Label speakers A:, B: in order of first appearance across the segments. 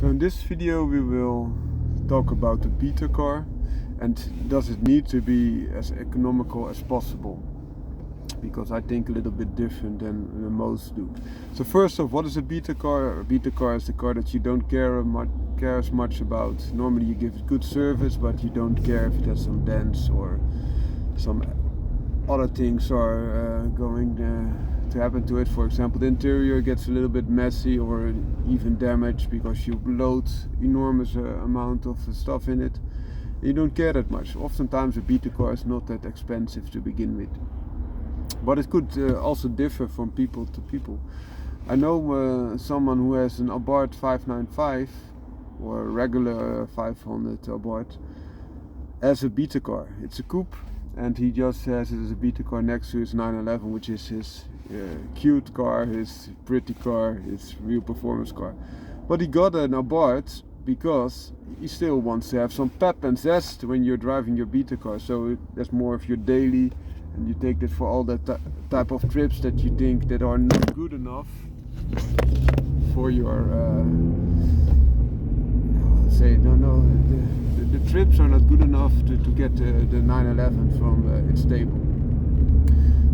A: So in this video we will talk about the beta car and does it need to be as economical as possible, because I think a little bit different than most do. So first off, what is a beta car? A beta car is the car that you don't care as much about. Normally you give it good service, but you don't care if it has some dents or some other things are going to happen to it. For example, the interior gets a little bit messy or even damaged because you load enormous amount of stuff in it. You don't care that much. Oftentimes a beta car is not that expensive to begin with, but it could also differ from people to people. I know someone who has an Abarth 595 or a regular 500 Abarth as a beta car. It's a coupe, and he just has it as a beta car next to his 911, which is his cute car, his pretty car, his real performance car. But he got an Abarth because he still wants to have some pep and zest when you're driving your beta car. So that's more of your daily, and you take it for all that type of trips that you think that are not good enough for your the trips are not good enough to get the 911 from its stable.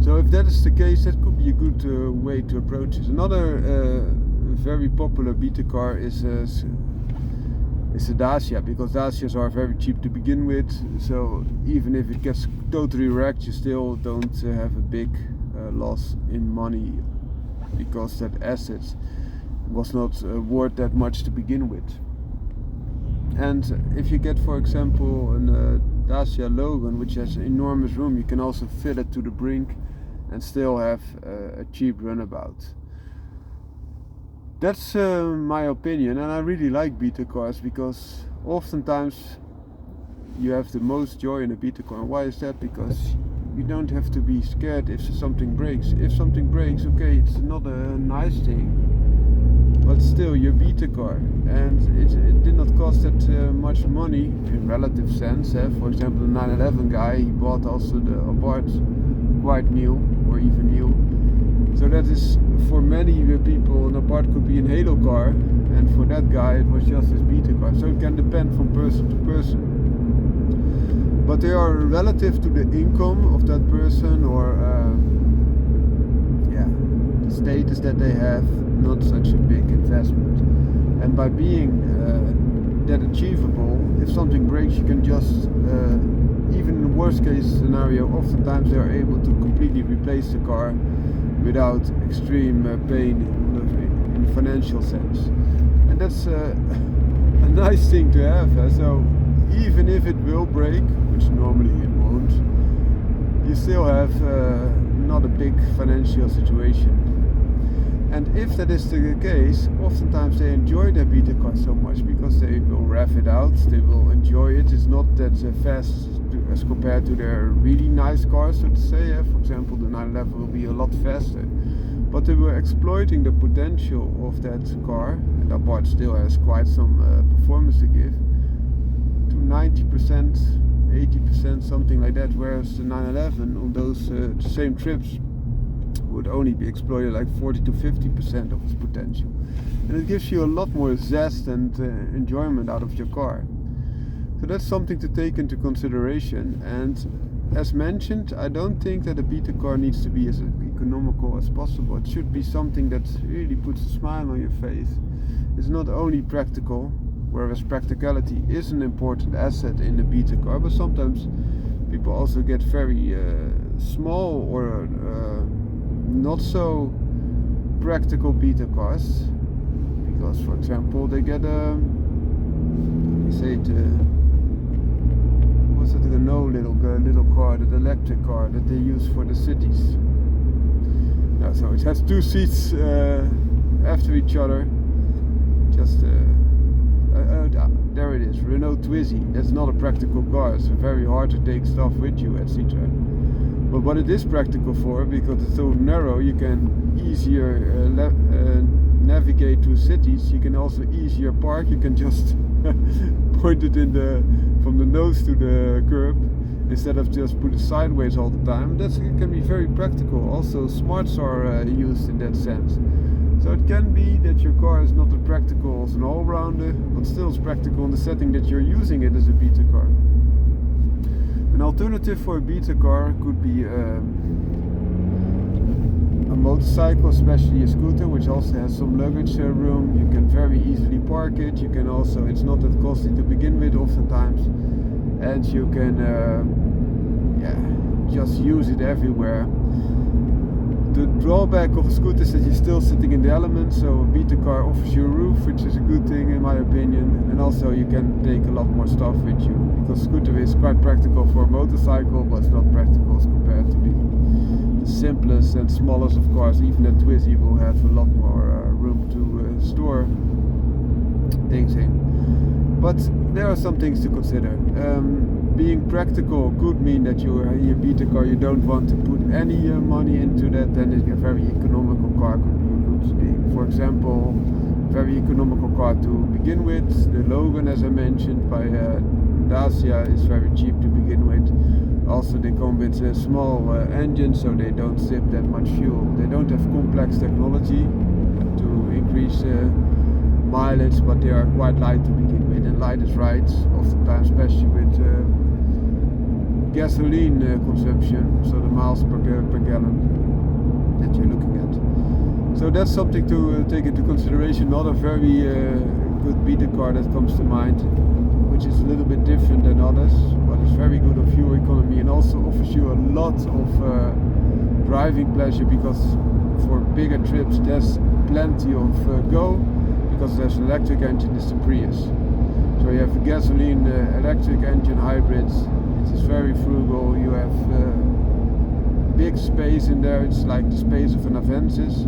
A: So if that is the case, that could be a good way to approach it. Another very popular beta car is a Dacia, because Dacias are very cheap to begin with. So even if it gets totally wrecked, you still don't have a big loss in money, because that asset was not worth that much to begin with. And if you get, for example, a Dacia Logan, which has enormous room, you can also fill it to the brink and still have a cheap runabout. That's my opinion, and I really like beta cars because oftentimes you have the most joy in a beta car. And why is that? Because you don't have to be scared if something breaks. If something breaks, okay, it's not a nice thing, but still your beta car, and it did not cost that much money in relative sense. For example, the 911 guy, he bought also the Abarth quite new or even new. So that is, for many people, an Abarth could be an halo car, and for that guy it was just his beta car. So it can depend from person to person. But they are relative to the income of that person or the status that they have, not such a big investment. And by being that achievable, if something breaks, you can just, even in the worst case scenario, oftentimes they are able to completely replace the car without extreme pain in the financial sense. And that's a nice thing to have. So even if it will break, which normally it won't, you still have not a big financial situation. And if that is the case, oftentimes they enjoy their beta car so much because they will rev it out, they will enjoy it. It's not that fast as compared to their really nice cars, so to say. For example, the 911 will be a lot faster, but they were exploiting the potential of that car, and that part still has quite some performance to give, to 90%, 80%, something like that, whereas the 911 on those same trips would only be exploited like 40 to 50% of its potential. And it gives you a lot more zest and enjoyment out of your car. So that's something to take into consideration. And as mentioned, I don't think that a beta car needs to be as economical as possible. It should be something that really puts a smile on your face. It's not only practical, whereas practicality is an important asset in a beta car, but sometimes people also get very small or not so practical beta cars, because, for example, they get the little car, the electric car that they use for the cities. Now, so it has two seats after each other. Just there it is, Renault Twizy. That's not a practical car. It's very hard to take stuff with you, etc. But what it is practical for, because it's so narrow, you can easier navigate to cities. You can also easier park. You can just point it from the nose to the curb instead of just put it sideways all the time. It can be very practical. Also, smarts are used in that sense. So So it can be that your car is not as practical as an all-rounder, but still is practical in the setting that you're using it as a beta car. An alternative for a beta car could be a motorcycle, especially a scooter, which also has some luggage room. You can very easily park it. You can also, it's not that costly to begin with oftentimes, and you can just use it everywhere. The drawback of a scooter is that you're still sitting in the elements, so a beta car offers you a roof, which is a good thing in my opinion, and also you can take a lot more stuff with you, because scooter is quite practical for a motorcycle, but it's not practical as compared to the simplest and smallest of cars. Even a Twizy will have a lot more room to store things in. But there are some things to consider. Being practical could mean that your beta car, you don't want to put any money into that, then a very economical car could be a good thing. For example, very economical car to begin with, the Logan, as I mentioned, by Dacia, is very cheap to begin with. Also they come with a small engine, so they don't sip that much fuel. They don't have complex technology to increase mileage, but they are quite light to begin with, and light is right oftentimes, especially with gasoline consumption, so the miles per gallon that you're looking at. So that's something to take into consideration. Not a very good beta car that comes to mind, which is a little bit different than others, but it's very good on fuel economy and also offers you a lot of driving pleasure, because for bigger trips there's plenty of go, because there's an electric engine, it's the Prius. So you have a gasoline electric engine hybrids. It is very frugal. You have big space in there. It's like the space of an Avensis.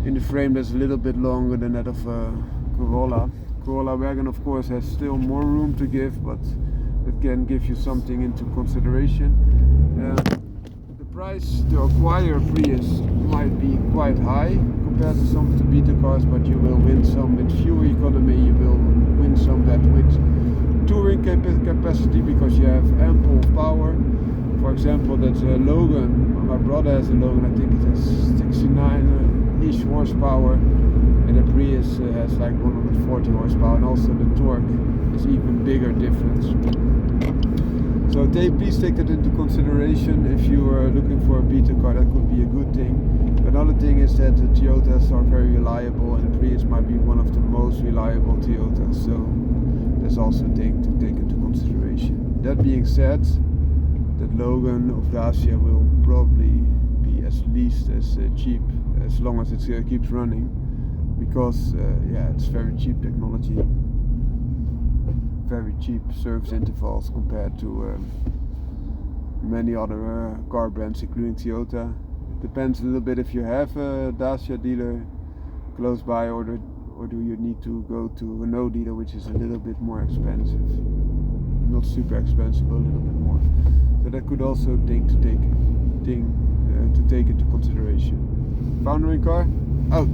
A: In the frame that's a little bit longer than that of a Corolla. Corolla wagon of course has still more room to give, but it can give you something into consideration. The price to acquire a Prius might be quite high compared to some of the beta cars, but you will win some with fuel economy, you will win some that with touring capacity, because you have ample power. For example, that's a Logan, my brother has a Logan, I think it has 69-ish horsepower, and the Prius has like 140 horsepower, and also the torque is even bigger difference. So please take that into consideration if you are looking for a beta car. That could be a good thing. Another thing is that the Toyotas are very reliable, and the Prius might be one of the most reliable Toyotas. So that's also a thing to take into consideration. That being said, that Logan of Dacia will probably be at least as cheap as long as it keeps running, because it's very cheap technology, very cheap service intervals compared to many other car brands, including Toyota. It depends a little bit if you have a Dacia dealer close by, or do you need to go to a Renault dealer, which is a little bit more expensive. Not super expensive, but a little bit more. So that could also take into consideration. Foundering car out.